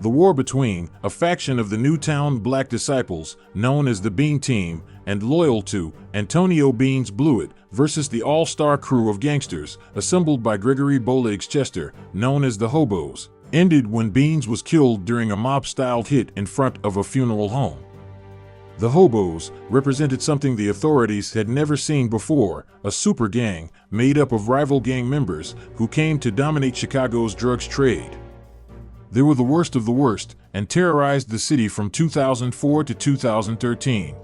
The war between a faction of the Newtown Black Disciples, known as the Bean Team, and loyal to Antonio Beans Blewett versus the all-star crew of gangsters assembled by Gregory Bowlegs Chester, known as the HOBOS, ended when Beans was killed during a mob-styled hit in front of a funeral home. The HOBOS represented something the authorities had never seen before, a super gang made up of rival gang members who came to dominate Chicago's drugs trade. They were the worst of the worst and terrorized the city from 2004 to 2013.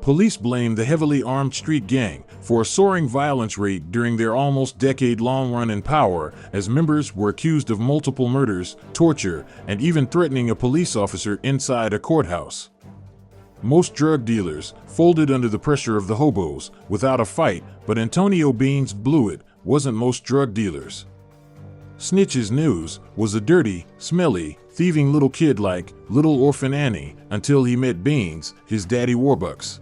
Police blamed the heavily armed street gang for a soaring violence rate during their almost decade-long run in power, as members were accused of multiple murders, torture, and even threatening a police officer inside a courthouse. Most drug dealers folded under the pressure of the HOBOS without a fight, but Antonio Beans Blewett wasn't most drug dealers. Snitch's News was a dirty, smelly, thieving little kid like Little Orphan Annie until he met Beans, his daddy Warbucks.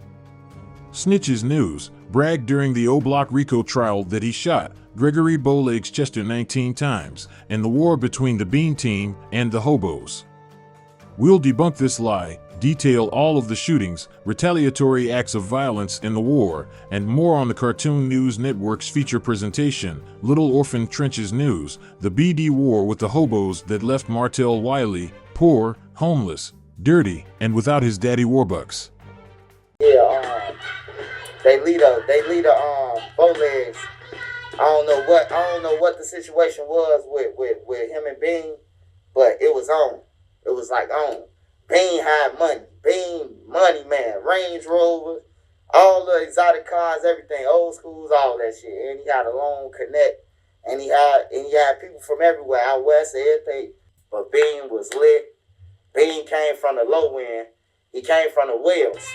Snitch's News bragged during the O-Block RICO trial that he shot Gregory Bowlegs Chester 19 times in the war between the Bean Team and the HOBOS. We'll debunk this lie, detail all of the shootings, retaliatory acts of violence in the war, and more on the Cartoon News Network's feature presentation, Little Orphan Trenches News, the BD War with the HOBOS that left Martell Wiley poor, homeless, dirty, and without his daddy Warbucks. Yeah, they lead a Bowlegs. I don't know what the situation was with him and Bean, but it was on. It was like on. Bean had money. Bean money man. Range Rover, all the exotic cars, everything, old schools, all that shit. And he had a long connect. And he had people from everywhere, out west, everything. But Bean was lit. Bean came from the low end. He came from the Wheels.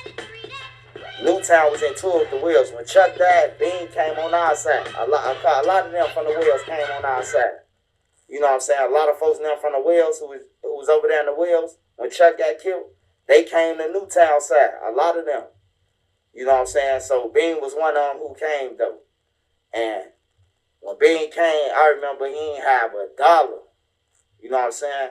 Newtown was in tour with the Wheels. When Chuck died, Bean came on our side. A lot of them from the Wheels came on our side. You know what I'm saying? A lot of folks now from the Wheels who was over there in the Wheels, when Chuck got killed, they came to Newtown side. A lot of them. You know what I'm saying? So Bean was one of them who came though. And when Bean came, I remember he didn't have $1. You know what I'm saying?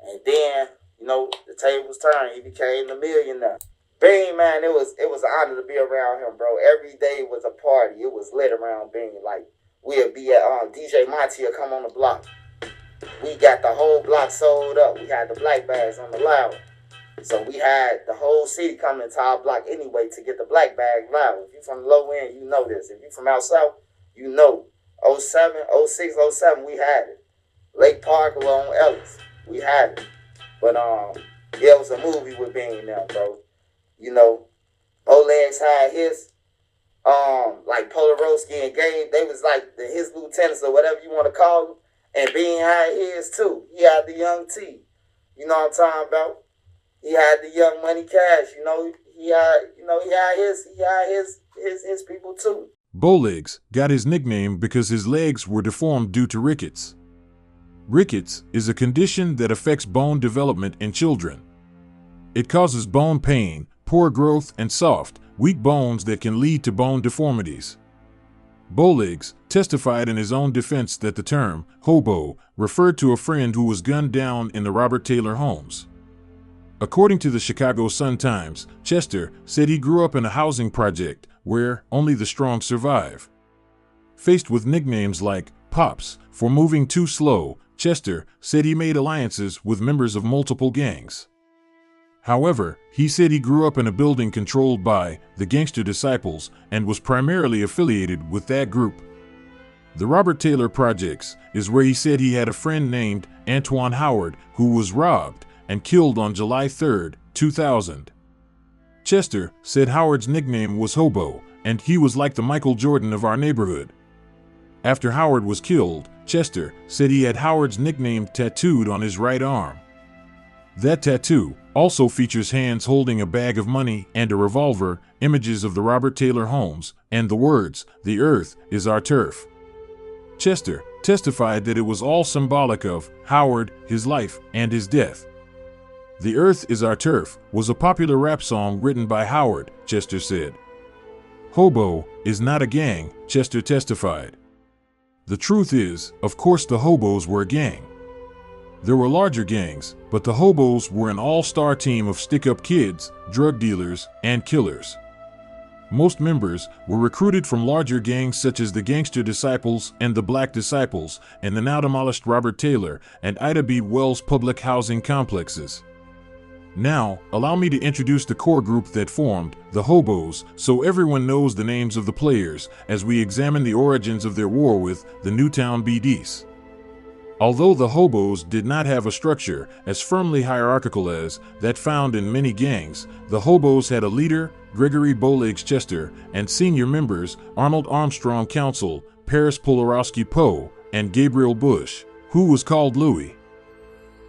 And then, you know, the tables turned. He became the millionaire. Bean, man, it was an honor to be around him, bro. Every day was a party. It was lit around Bean. Like, we'll be at DJ Monty will come on the block. We got the whole block sold up. We had the black bags on the loud. So we had the whole city coming to our block anyway to get the black bag loud. If you from the low end, you know this. If you from out south, you know. 07, 06, 07, we had it. Lake Park along Ellis, we had it. But yeah, it was a movie with Bean now, bro. You know, Bowlegs had his, like Polaroski and Gabe, they was like his lieutenants or whatever you want to call them. And Bean had his too. He had the Young T. You know what I'm talking about? He had the Young Money Cash. You know, he had his people too. Bowlegs got his nickname because his legs were deformed due to rickets. Rickets is a condition that affects bone development in children. It causes bone pain, poor growth, and soft, weak bones that can lead to bone deformities. Bowlegs testified in his own defense that the term hobo referred to a friend who was gunned down in the Robert Taylor homes. According to the Chicago Sun-Times, Chester said he grew up in a housing project where only the strong survive. Faced with nicknames like Pops for moving too slow, Chester said he made alliances with members of multiple gangs. However, he said he grew up in a building controlled by the Gangster Disciples and was primarily affiliated with that group. The Robert Taylor Projects is where he said he had a friend named Antoine Howard who was robbed and killed on July 3, 2000. Chester said Howard's nickname was Hobo, and he was like the Michael Jordan of our neighborhood. After Howard was killed, Chester said he had Howard's nickname tattooed on his right arm. That tattoo also features hands holding a bag of money and a revolver, images of the Robert Taylor homes, and the words, "The earth is our turf." Chester testified that it was all symbolic of Howard, his life, and his death. "The earth is our turf" was a popular rap song written by Howard, Chester said. Hobo is not a gang, Chester testified. The truth is, of course the HOBOS were a gang. There were larger gangs, but the Hobos were an all-star team of stick-up kids, drug dealers, and killers. Most members were recruited from larger gangs such as the Gangster Disciples and the Black Disciples, and the now-demolished Robert Taylor and Ida B. Wells public housing complexes. Now, allow me to introduce the core group that formed, the Hobos, so everyone knows the names of the players as we examine the origins of their war with the Newtown BDs. Although the Hobos did not have a structure as firmly hierarchical as that found in many gangs, the Hobos had a leader, Gregory Bowlegs Chester, and senior members, Arnold Armstrong Council, Paris Polarowski Poe, and Gabriel Bush, who was called Louis.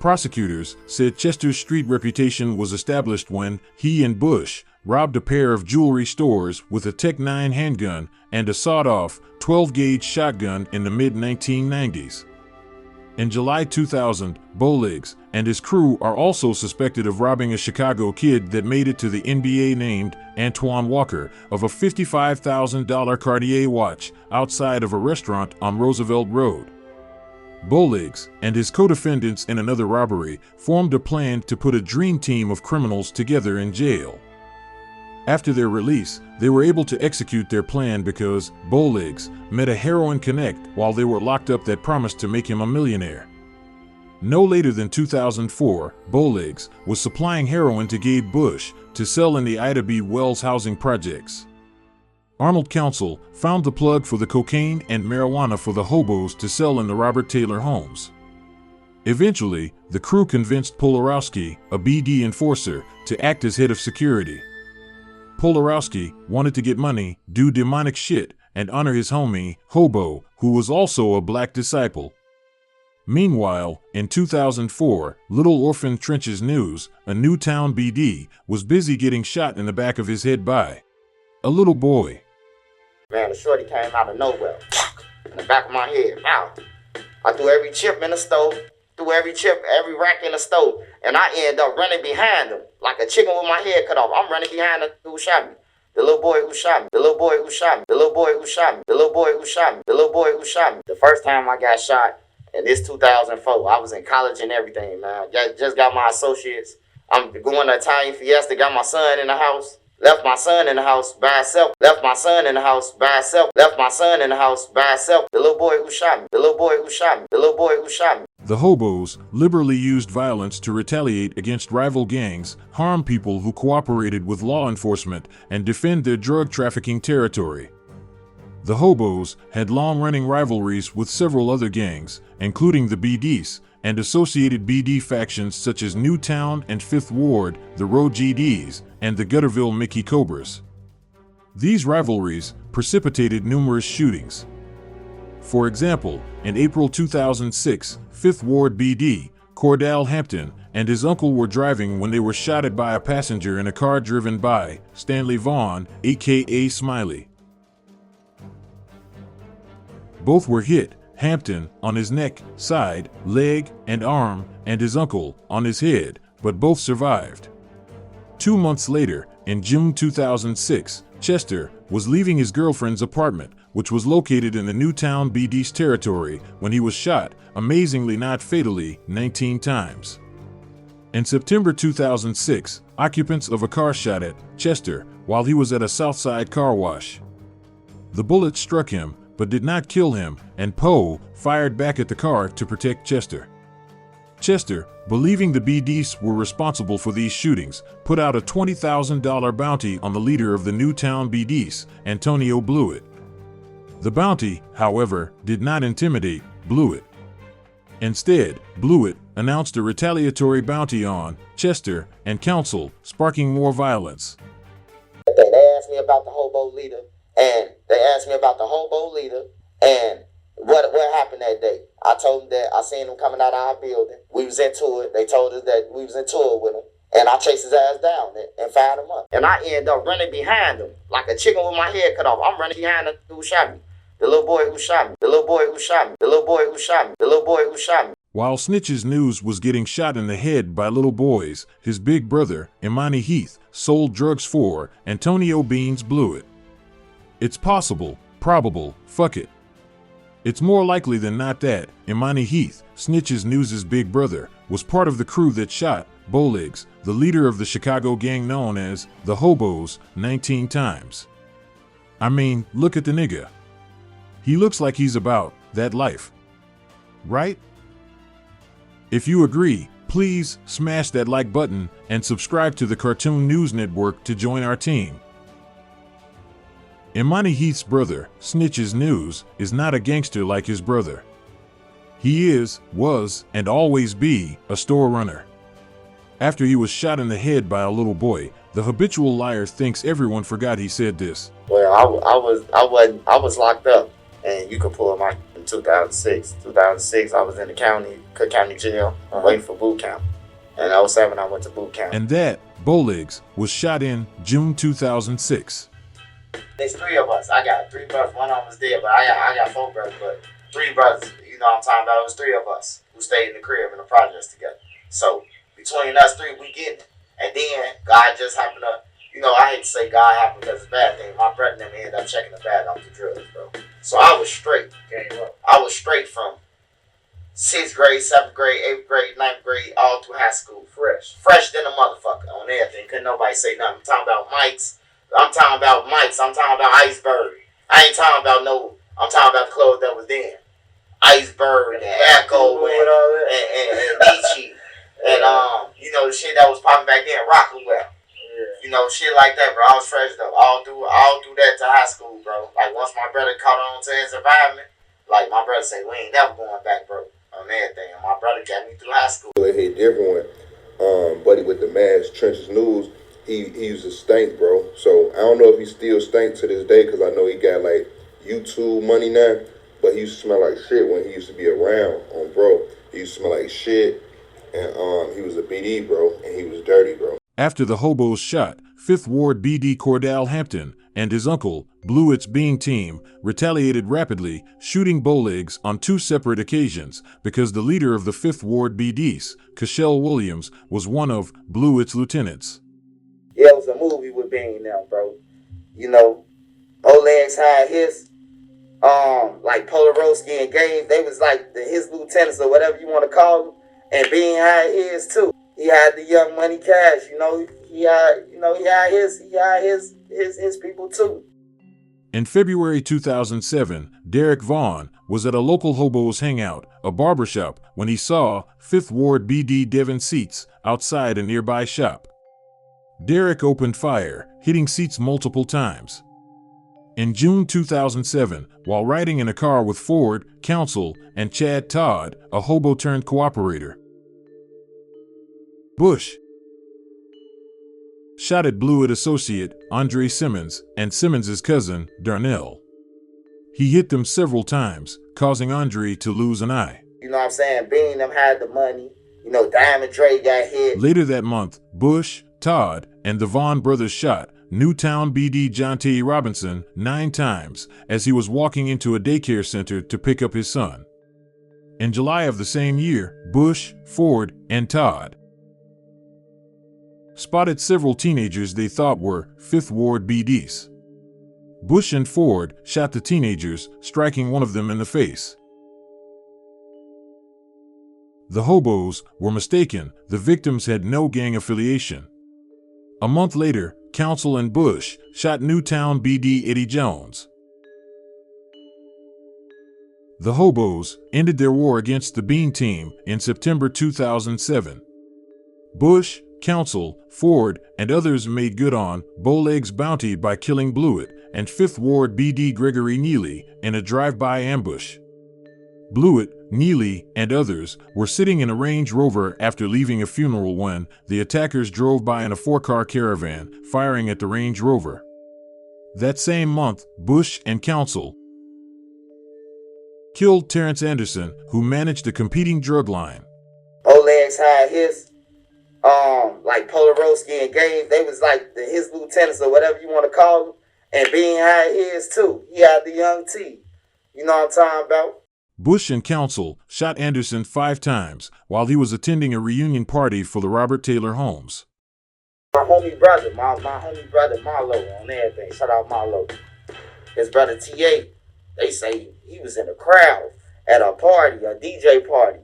Prosecutors said Chester's street reputation was established when he and Bush robbed a pair of jewelry stores with a Tech 9 handgun and a sawed-off 12-gauge shotgun in the mid-1990s. In July 2000, Bowlegs and his crew are also suspected of robbing a Chicago kid that made it to the NBA named Antoine Walker of a $55,000 Cartier watch outside of a restaurant on Roosevelt Road. Bowlegs and his co-defendants in another robbery formed a plan to put a dream team of criminals together in jail. After their release, they were able to execute their plan because Bowlegs met a heroin connect while they were locked up that promised to make him a millionaire. No later than 2004, Bowlegs was supplying heroin to Gabe Bush to sell in the Ida B. Wells housing projects. Arnold Council found the plug for the cocaine and marijuana for the Hobos to sell in the Robert Taylor homes. Eventually, the crew convinced Polarowski, a BD enforcer, to act as head of security. Polarowski wanted to get money, do demonic shit, and honor his homie, Hobo, who was also a Black disciple. Meanwhile, in 2004, Little Orphan Trenches News, a Newtown BD, was busy getting shot in the back of his head by a little boy. Man, the shorty came out of nowhere. In the back of my head. Wow. I threw every chip in the stove. Threw every chip, every rack in the stove. And I end up running behind him. Like a chicken with my head cut off. I'm running behind the who shot me. The little boy who shot me. The little boy who shot me. The little boy who shot me. The little boy who shot me. The little boy who shot me. The first time I got shot, and this 2004, I was in college and everything, man. Just got my associates. I'm going to Italian Fiesta, got my son in the house. Left my son in the house by himself. Left my son in the house by himself. Left my son in the house by himself. The little boy who shot me. The little boy who shot me. The little boy who shot me. The Hobos liberally used violence to retaliate against rival gangs, harm people who cooperated with law enforcement, and defend their drug trafficking territory. The Hobos had long-running rivalries with several other gangs, including the BDs, and associated BD factions such as Newtown and Fifth Ward, the Road GDs, and the Gutterville Mickey Cobras. These rivalries precipitated numerous shootings. For example, in April 2006, Fifth Ward BD, Cordell Hampton, and his uncle were driving when they were shot at by a passenger in a car driven by Stanley Vaughn, aka Smiley. Both were hit, Hampton on his neck, side, leg, and arm, and his uncle on his head, but both survived. 2 months later, in June 2006, Chester was leaving his girlfriend's apartment, which was located in the Newtown BD's territory, when he was shot, amazingly not fatally, 19 times. In September 2006, occupants of a car shot at Chester while he was at a Southside car wash. The bullet struck him, but did not kill him, and Poe fired back at the car to protect Chester. Chester, believing the BDs were responsible for these shootings, put out a $20,000 bounty on the leader of the Newtown BDs, Antonio Blewett. The bounty, however, did not intimidate Blewett. Instead, Blewett announced a retaliatory bounty on Chester and Council, sparking more violence. They asked me about the hobo leader, and what happened that day. I told them that I seen them coming out of our building. We was into it. They told us that we was into it with him. And I chased his ass down and fired him up. And I ended up running behind him like a chicken with my head cut off. I'm running behind the who shot me. The little boy who shot me. The little boy who shot me. The little boy who shot me. The little boy who shot me. While Snitch's News was getting shot in the head by little boys, his big brother, Imani Heath, sold drugs for Antonio Beans Blewett. It's possible, probable, fuck it. It's more likely than not that Imani Heath, Snitches News' big brother, was part of the crew that shot Bowlegs, the leader of the Chicago gang known as the HOBOS, 19 times. I mean, look at the nigga. He looks like he's about that life. Right? If you agree, please smash that like button and subscribe to the Cartoon News Network to join our team. Imani Heath's brother, Snitches News, is not a gangster like his brother. He is, was, and always be a store runner. After he was shot in the head by a little boy, the habitual liar thinks everyone forgot he said this. Well, I was locked up, and you could pull my in 2006. 2006, I was in the Cook County Jail, waiting for boot camp. And in 07, I went to boot camp. And that Bowlegs was shot in June 2006. There's 3 of us. I got 3 brothers. One of them was dead, but I got 4 brothers. But 3 brothers, you know what I'm talking about? It was 3 of us who stayed in the crib in the projects together. So between us 3, we getting it. And then God just happened to, you know, I hate to say God happened because it's a bad thing. My brother and them ended up checking the bag off the drugs, bro. So I was straight. I was straight from 6th grade, 7th grade, 8th grade, 9th grade, all through high school. Fresh than a motherfucker on everything. Couldn't nobody say nothing. I'm talking about mics. I'm talking about Iceberg. I ain't talking about I'm talking about the clothes that was then. Iceberg and Echo and Nietzsche. And you know, the shit that was popping back then, Rockwell. You know, shit like that, bro. I was fresh though. All through that to high school, bro. Like once my brother caught on to his environment, like my brother said, we ain't never going back, bro. On everything. And my brother got me through high school. It hit different when Buddy with the mask, Trenches News. He used to stink, bro. So I don't know if he still stink to this day because I know he got like YouTube money now. But he used to smell like shit when he used to be around on bro. He used to smell like shit. And he was a BD, bro. And he was dirty, bro. After the HOBOS shot, 5th Ward BD Cordell Hampton and his uncle, Bluett's Bean Team, retaliated rapidly, shooting Bowlegs on 2 separate occasions because the leader of the 5th Ward BDs, Cashel Williams, was one of Bluett's lieutenants. Yeah, it was a movie with Bean now, bro. You know, Bowlegs had his, like Polaroski and Gabe, they was like his lieutenants or whatever you want to call them. And Bean had his too. He had the Young Money Cash, you know. He had his people too. In February 2007, Derek Vaughn was at a local HOBOS hangout, a barbershop, when he saw 5th Ward BD Devin Seats outside a nearby shop. Derek opened fire, hitting Seats multiple times. In June 2007, while riding in a car with Ford, Counsel, and Chad Todd, a hobo turned cooperator, Bush shot at Bluett associate Andre Simmons and Simmons' cousin, Darnell. He hit them several times, causing Andre to lose an eye. You know what I'm saying? Bean them had the money. You know, Diamond Dre got hit. Later that month, Bush, Todd, and the Vaughn brothers shot Newtown BD Jonte Robinson 9 times as he was walking into a daycare center to pick up his son. In July of the same year, Bush, Ford, and Todd spotted several teenagers they thought were 5th Ward BDs. Bush and Ford shot the teenagers, striking one of them in the face. The HOBOS were mistaken. The victims had no gang affiliation. A month later, Counsel and Bush shot Newtown BD Eddie Jones. The HOBOS ended their war against the Bean Team in September 2007. Bush, Counsel, Ford, and others made good on Bowlegs' bounty by killing Bluett and 5th Ward BD Gregory Neely in a drive-by ambush. Bluett, Neely, and others were sitting in a Range Rover after leaving a funeral when the attackers drove by in a 4-car caravan, firing at the Range Rover. That same month, Bush and Counsel killed Terrence Anderson, who managed a competing drug line. Bowlegs had his, like Polaroski and Gabe, they was like his lieutenants or whatever you want to call them. And Bean had his too. He had the Young T. You know what I'm talking about? Bush and Counsel shot Anderson 5 times while he was attending a reunion party for the Robert Taylor Homes. My homie brother, my homie brother Marlo on everything. Shout out Marlo. His brother T8, They say he was in a crowd at a party, a DJ party.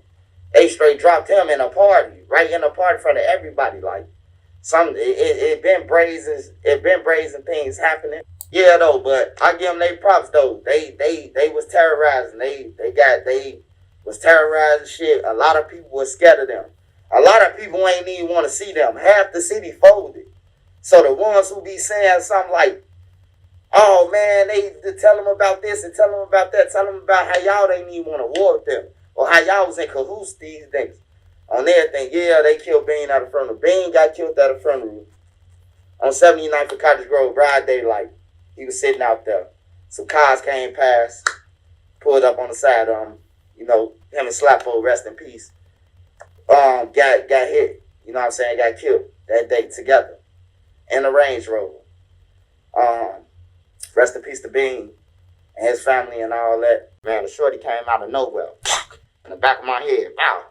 They straight dropped him in a party, right in a party in front of everybody. Like it been brazen things happening. Yeah though, but I give them they props though. They was terrorizing. They was terrorizing shit. A lot of people was scared of them. A lot of people ain't even want to see them. Half the city folded. So the ones who be saying something like, oh man, they tell them about this and tell them about that, tell them about how y'all didn't even want to war with them, or how y'all was in cahoots these things. On everything, yeah, they killed Bean out of front of Bean got killed out of front of roof. On 79th for Cottage Grove, broad daylight. He was sitting out there. Some cars came past, pulled up on the side of him. You know, him and Slappo, rest in peace. Got hit. You know what I'm saying? Got killed that day together in a Range Rover. Rest in peace to Bean and his family and all that. Man, the shorty came out of nowhere. In the back of my head. Wow.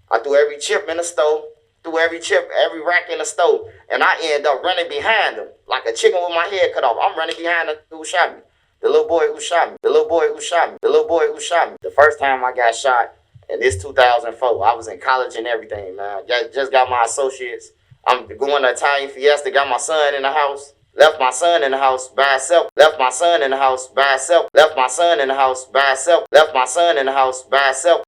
I threw every chip in the stove. Threw every chip, every rack in the stove. And I end up running behind him. Like a chicken with my head cut off. I'm running behind the who shot me. The little boy who shot me. The little boy who shot me. The little boy who shot me. The first time I got shot, in this 2004, I was in college and everything, man. Just got my associates. I'm going to Italian Fiesta, got my son in the house. Left my son in the house by himself. Left my son in the house by himself. Left my son in the house by himself. Left my son in the house by himself.